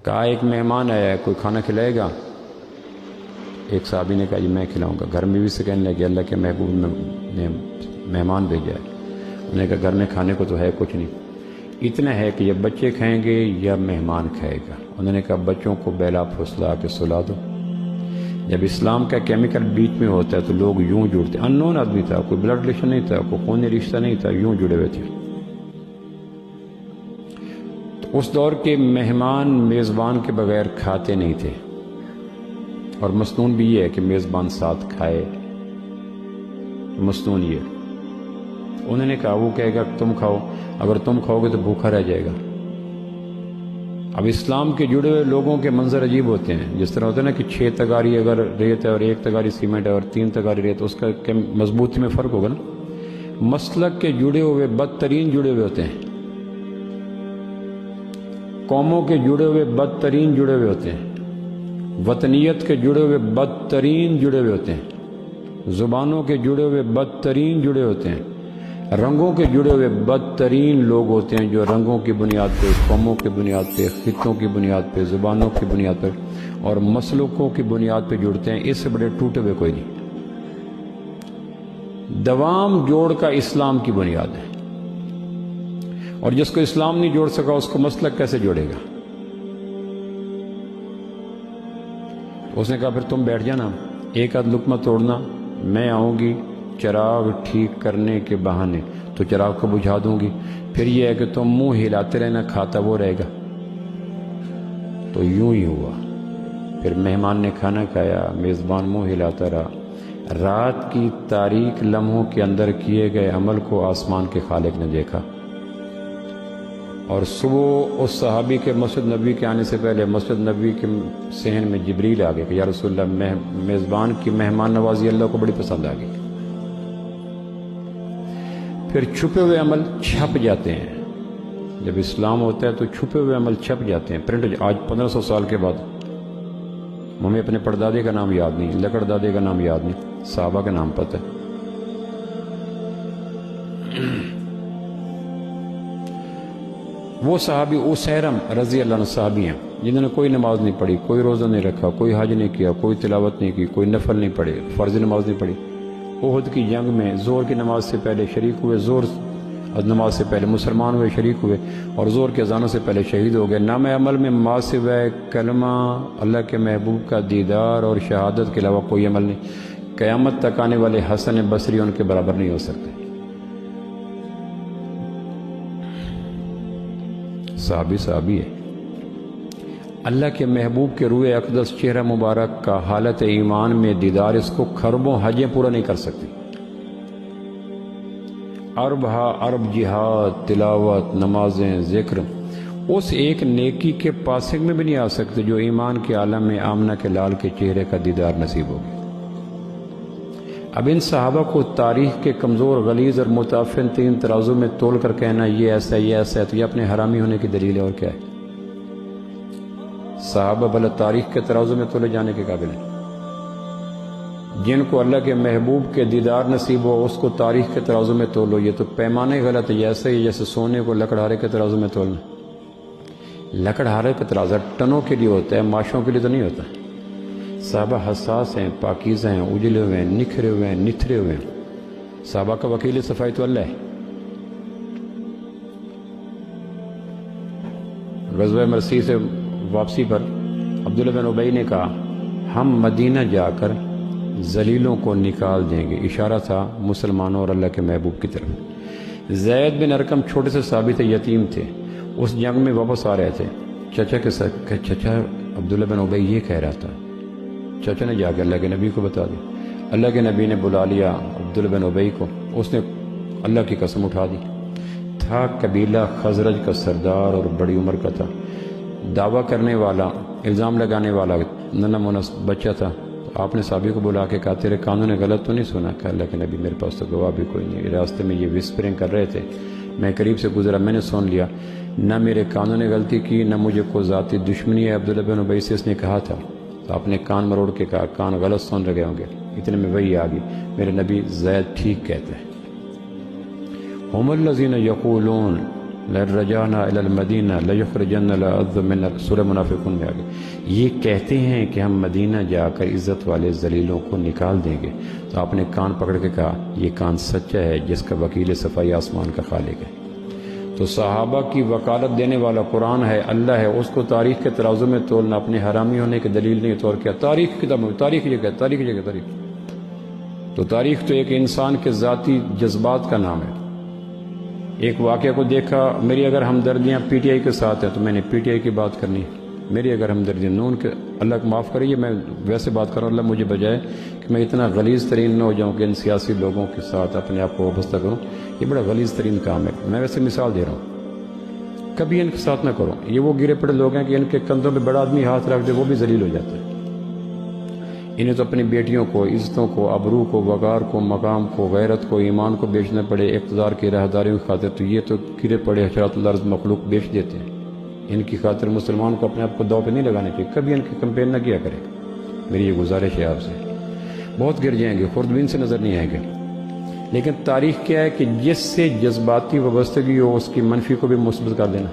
کہا ایک مہمان آیا ہے، کوئی کھانا کھلائے گا؟ ایک صحابی نے کہا جی میں کھلاؤں گا۔ گھر میں بھی سے کہنے لگے اللہ کے محبوب نے مہمان بھیجا ہے۔ انہوں نے کہا گھر میں کھانے کو تو ہے کچھ نہیں، اتنا ہے کہ یا بچے کھائیں گے یا مہمان کھائے گا۔ انہوں نے کہا بچوں کو بیلا پھسلا کے سلا دو۔ جب اسلام کا کیمیکل بیچ میں ہوتا ہے تو لوگ یوں جڑتے، ان نون آدمی تھا، کوئی بلڈ ریلیشن نہیں تھا، کوئی خونی رشتہ نہیں تھا، یوں جڑے ہوئے تھے۔ تو اس دور کے مہمان میزبان کے بغیر کھاتے نہیں تھے، اور مسنون بھی یہ ہے کہ میزبان ساتھ کھائے، مسنون یہ۔ انہوں نے کہا وہ کہے گا تم کھاؤ، اگر تم کھاؤ گے تو بھوکا رہ جائے گا۔ اب اسلام کے جڑے ہوئے لوگوں کے منظر عجیب ہوتے ہیں، جس طرح ہوتا ہے نا کہ 6 تگاری اگر ریت ہے اور 1 تگاری سیمنٹ ہے اور 3 تگاری ریت، اس کا مضبوطی میں فرق ہوگا نا۔ مسلک کے جڑے ہوئے بدترین جڑے ہوئے ہوتے ہیں، قوموں کے جڑے ہوئے بدترین جڑے ہوئے ہوتے ہیں، وطنیت کے جڑے ہوئے بدترین جڑے ہوئے ہوتے ہیں، زبانوں کے جڑے ہوئے بدترین جڑے ہوتے ہیں، رنگوں کے جڑے ہوئے بدترین لوگ ہوتے ہیں جو رنگوں کی بنیاد پہ، قوموں کی بنیاد پہ، خطوں کی بنیاد پہ، زبانوں کی بنیاد پہ اور مسلکوں کی بنیاد پہ جڑتے ہیں۔ اس سے بڑے ٹوٹے ہوئے کوئی نہیں۔ دوام جوڑ کا اسلام کی بنیاد ہے، اور جس کو اسلام نہیں جوڑ سکا اس کو مسلک کیسے جوڑے گا؟ اس نے کہا پھر تم بیٹھ جانا، ایک آدھ لقمہ توڑنا، میں آؤں گی چراغ ٹھیک کرنے کے بہانے تو چراغ کو بجھا دوں گی، پھر یہ ہے کہ تم منہ ہلاتے رہنا، کھاتا وہ رہے گا۔ تو یوں ہی ہوا، پھر مہمان نے کھانا کھایا، میزبان منہ ہلاتا رہا۔ رات کی تاریک لمحوں کے اندر کیے گئے عمل کو آسمان کے خالق نے دیکھا، اور صبح اس صحابی کے مسجد نبوی کے آنے سے پہلے مسجد نبوی کے صحن میں جبریل آ گئے کہ یا رسول اللہ، میزبان کی مہمان نوازی اللہ کو بڑی پسند آ گئی۔ پھر چھپے ہوئے عمل چھپ جاتے ہیں، جب اسلام ہوتا ہے تو چھپے ہوئے عمل چھپ جاتے ہیں، پرنٹ۔ آج 1500 سال کے بعد ہمیں اپنے پردادے کا نام یاد نہیں، لکڑ دادے کا نام یاد نہیں، صحابہ کا نام پتہ ہے۔ وہ صحابی اسیرم رضی اللہ عنہ صحابی ہیں جنہوں نے کوئی نماز نہیں پڑھی، کوئی روزہ نہیں رکھا، کوئی حج نہیں کیا، کوئی تلاوت نہیں کی، کوئی نفل نہیں پڑھے، فرض نماز نہیں پڑھی۔ احد کی جنگ میں زور کی نماز سے پہلے شریک ہوئے، زور نماز سے پہلے مسلمان ہوئے، شریک ہوئے، اور زور کے اذانوں سے پہلے شہید ہو گئے۔ نام عمل میں ما سوائے کلمہ، اللہ کے محبوب کا دیدار اور شہادت کے علاوہ کوئی عمل نہیں۔ قیامت تک آنے والے حسن بصری ان کے برابر نہیں ہو سکتے۔ صحابی ہے، اللہ کے محبوب کے روح اقدس چہرہ مبارک کا حالت ایمان میں دیدار اس کو خربوں حجیں پورا نہیں کر سکتی۔ ارب جہاد، تلاوت، نمازیں، ذکر اس ایک نیکی کے پاسنگ میں بھی نہیں آ سکتے جو ایمان کے عالم میں آمنہ کے لال کے چہرے کا دیدار نصیب ہوگی۔ اب ان صحابہ کو تاریخ کے کمزور، غلیظ اور متعفن 3 ترازو میں تول کر کہنا یہ ایسا ہے، یہ ایسا ہے، تو یہ اپنے حرامی ہونے کی دلیل ہے، اور کیا ہے؟ صحابہ بھلا تاریخ کے ترازو میں تولے جانے کے قابل ہیں؟ جن کو اللہ کے محبوب کے دیدار نصیب ہو اس کو تاریخ کے ترازو میں تولو، یہ تو پیمانے غلط ہے۔ ایسے ہی جیسے سونے کو لکڑہارے کے ترازو میں تولنا، لکڑہارے کا ترازہ ٹنوں کے لیے ہوتا ہے، ماشوں کے لیے تو نہیں ہوتا۔ صحابہ حساس ہیں، پاکیزہ ہیں، اجلے ہوئے ہیں، نکھرے ہوئے ہیں، نتھرے ہوئے ہیں۔ صحابہ کا وکیل صفائی تو اللہ ہے۔ غزوہ مرسی سے واپسی پر عبداللہ بن ابی نے کہا ہم مدینہ جا کر ذلیلوں کو نکال دیں گے، اشارہ تھا مسلمانوں اور اللہ کے محبوب کی طرف۔ زید بن ارقم چھوٹے سے صحابی تھے، یتیم تھے، اس جنگ میں واپس آ رہے تھے، چچا کے ساتھ کہ چچا عبداللہ بن ابی یہ کہہ رہا تھا۔ چچا نے جا کے اللہ کے نبی کو بتا دیا، اللہ کے نبی نے بلا لیا عبداللہ بن ابی کو، اس نے اللہ کی قسم اٹھا دی۔ تھا قبیلہ خزرج کا سردار اور بڑی عمر کا تھا، دعویٰ کرنے والا، الزام لگانے والا ننھا منس بچہ تھا۔ آپ نے صحابی کو بلا کے کہا تیرے کانوں نے غلط تو نہیں سنا؟ کہ اللہ کے نبی میرے پاس تو گواہ بھی کوئی نہیں، راستے میں یہ وسپرنگ کر رہے تھے، میں قریب سے گزرا، میں نے سن لیا، نہ میرے کانوں نے غلطی کی نہ مجھے کوئی ذاتی دشمنی ہے عبداللہ بن ابی سے۔ اس نے کہا تھا تو آپ نے کان مروڑ کے کہا کان غلط سن رہے ہوں گے، اتنے میں وہی آ گئی، میرے نبی زید ٹھیک کہتے ہیں۔ ہم الذین یقولون، لرجعنا الی المدینہ لیخرجن الاعز منا، سورہ منافقون میں آگے یہ کہتے ہیں کہ ہم مدینہ جا کر عزت والے ذلیلوں کو نکال دیں گے، تو آپ نے کان پکڑ کے کہا یہ کان سچا ہے جس کا وکیل صفائی آسمان کا خالق ہے۔ تو صحابہ کی وکالت دینے والا قرآن ہے، اللہ ہے، اس کو تاریخ کے ترازو میں تولنا اپنے حرامی ہونے کی دلیل نہیں طور کیا۔ تاریخ کی کتاب میں تاریخ یہ کہتا ہے، تاریخ یہ کہتا ہے، تاریخ تو تاریخ تو ایک انسان کے ذاتی جذبات کا نام ہے۔ ایک واقعہ کو دیکھا، میری اگر ہمدردیاں پی ٹی آئی کے ساتھ ہیں تو میں نے پی ٹی آئی کی بات کرنی ہے، میری اگر ہمدردیاں نون کے، اللہ کو معاف کریے میں ویسے بات کر رہا ہوں، اللہ مجھے بجائے کہ میں اتنا غلیظ ترین نہ ہو جاؤں کہ ان سیاسی لوگوں کے ساتھ اپنے آپ کو وابستہ کروں، یہ بڑا غلیظ ترین کام ہے۔ میں ویسے مثال دے رہا ہوں، کبھی ان کے ساتھ نہ کرو، یہ وہ گرے پڑے لوگ ہیں کہ ان کے کندھوں پہ بڑا آدمی ہاتھ رکھ دے وہ بھی ذلیل ہو جاتا ہے۔ انہیں تو اپنی بیٹیوں کو، عزتوں کو، ابرو کو، وقار کو، مقام کو، غیرت کو، ایمان کو بیچنا پڑے اقتدار کی راہداریوں کی خاطر، تو یہ تو گرے پڑے حشرات الارض مخلوق بیچ دیتے ہیں۔ ان کی خاطر مسلمان کو اپنے آپ کو داؤ پہ نہیں لگانے چاہیے، کبھی ان کی کمپین نہ کیا کرے، میری یہ گزارش ہے آپ سے۔ بہت گر جائیں گے، خوردبین سے نظر نہیں آئیں گے، لیکن تاریخ کیا ہے کہ جس سے جذباتی وابستگی ہو اس کی منفی کو بھی مثبت کر دینا۔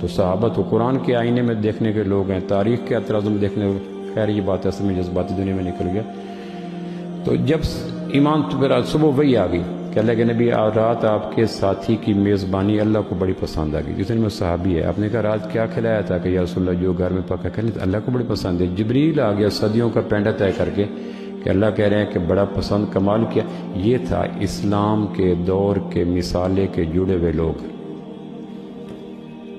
تو صحابہ تو قرآن کے آئینے میں دیکھنے کے لوگ ہیں، تاریخ کے اعتراضوں میں دیکھنے، خیر یہ بات اصل میں جذباتی دنیا میں نکل گیا۔ تو جب ایمان تو پھر صبح وہی آ گئی کہ اللہ کے نبی رات آپ کے ساتھی کی میزبانی اللہ کو بڑی پسند آ گئی، جس دن میں صحابی ہے، آپ نے کہا رات کیا کھلایا تھا؟ کہ یا رسول اللہ جو گھر میں پکا کھلایا، اللہ کو بڑی پسند ہے۔ جبریل آ گیا صدیوں کا پینڈا طے کر کے کہ اللہ کہہ رہے ہیں کہ بڑا پسند، کمال کیا۔ یہ تھا اسلام کے دور کے مثالے کے جڑے ہوئے لوگ۔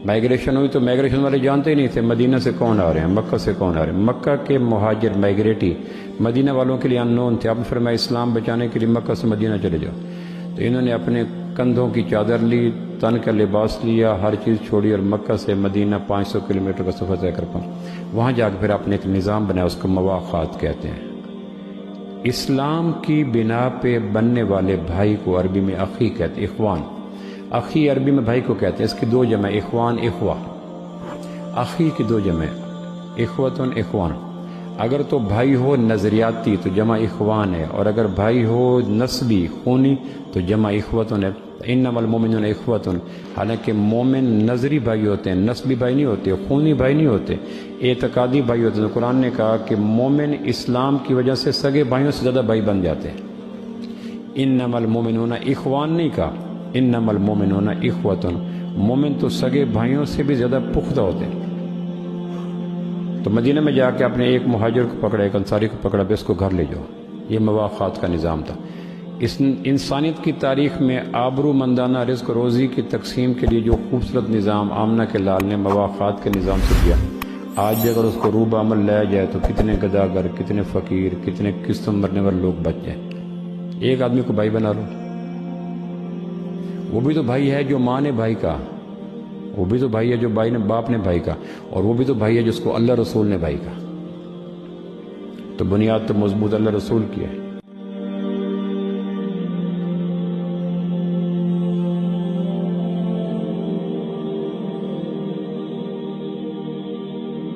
مائگریشن ہوئی تو مائگریشن والے جانتے ہی نہیں تھے مدینہ سے کون آ رہے ہیں، مکہ سے کون آ رہے ہیں۔ مکہ کے مہاجر مائگریٹی مدینہ والوں کے لیے ان نون تھے، آپ نے فرمایا اسلام بچانے کے لیے مکہ سے مدینہ چلے جاؤ، تو انہوں نے اپنے کندھوں کی چادر لی، تن کا لباس لیا، ہر چیز چھوڑی اور مکہ سے مدینہ 500 کلومیٹر کا سفر طے کر پہنچے۔ وہاں جا کے پھر اپنے ایک نظام بنایا، اس کو مواخات کہتے ہیں۔ اسلام کی بنا پہ بننے والے بھائی کو عربی میں اخی کہتے ہیں، اخوان۔ اخی عربی میں بھائی کو کہتے ہیں، اس کی دو جمع اخوان، اخوہ۔ اخی کی دو جمع اخوتن، اخوان۔ اگر تو بھائی ہو نظریاتی تو جمع اخوان ہے، اور اگر بھائی ہو نسبی خونی تو جمع اخوتن ہے۔ انما المؤمنون اخوتن، حالانکہ مومن نظری بھائی ہوتے ہیں، نسبی بھائی نہیں ہوتے، خونی بھائی نہیں ہوتے، اعتقادی بھائی ہوتے ہیں۔ قرآن نے کہا کہ مومن اسلام کی وجہ سے سگے بھائیوں سے زیادہ بھائی بن جاتے ہیں۔ انما المؤمنون اخوان نہیں کہا، انما المؤمنون اخوتن، مومن تو سگے بھائیوں سے بھی زیادہ پختہ ہوتے ہیں۔ تو مدینہ میں جا کے اپنے ایک مہاجر کو پکڑا، ایک انصاری کو پکڑا، بس کو گھر لے جاؤ، یہ مواخات کا نظام تھا۔ اس انسانیت کی تاریخ میں آبرو مندانہ رزق روزی کی تقسیم کے لیے جو خوبصورت نظام آمنہ کے لال نے مواخات کے نظام سے دیا، آج بھی اگر اس کو روب عمل لایا جائے تو کتنے گداگر، کتنے فقیر، کتنے قسم مرنے والے لوگ بچ جائیں۔ ایک آدمی کو بھائی بنا لو، وہ بھی تو بھائی ہے جو ماں نے بھائی کا، وہ بھی تو بھائی ہے جو بھائی نے باپ نے بھائی کا، اور وہ بھی تو بھائی ہے جس کو اللہ رسول نے بھائی کا۔ تو بنیاد تو مضبوط اللہ رسول کی ہے۔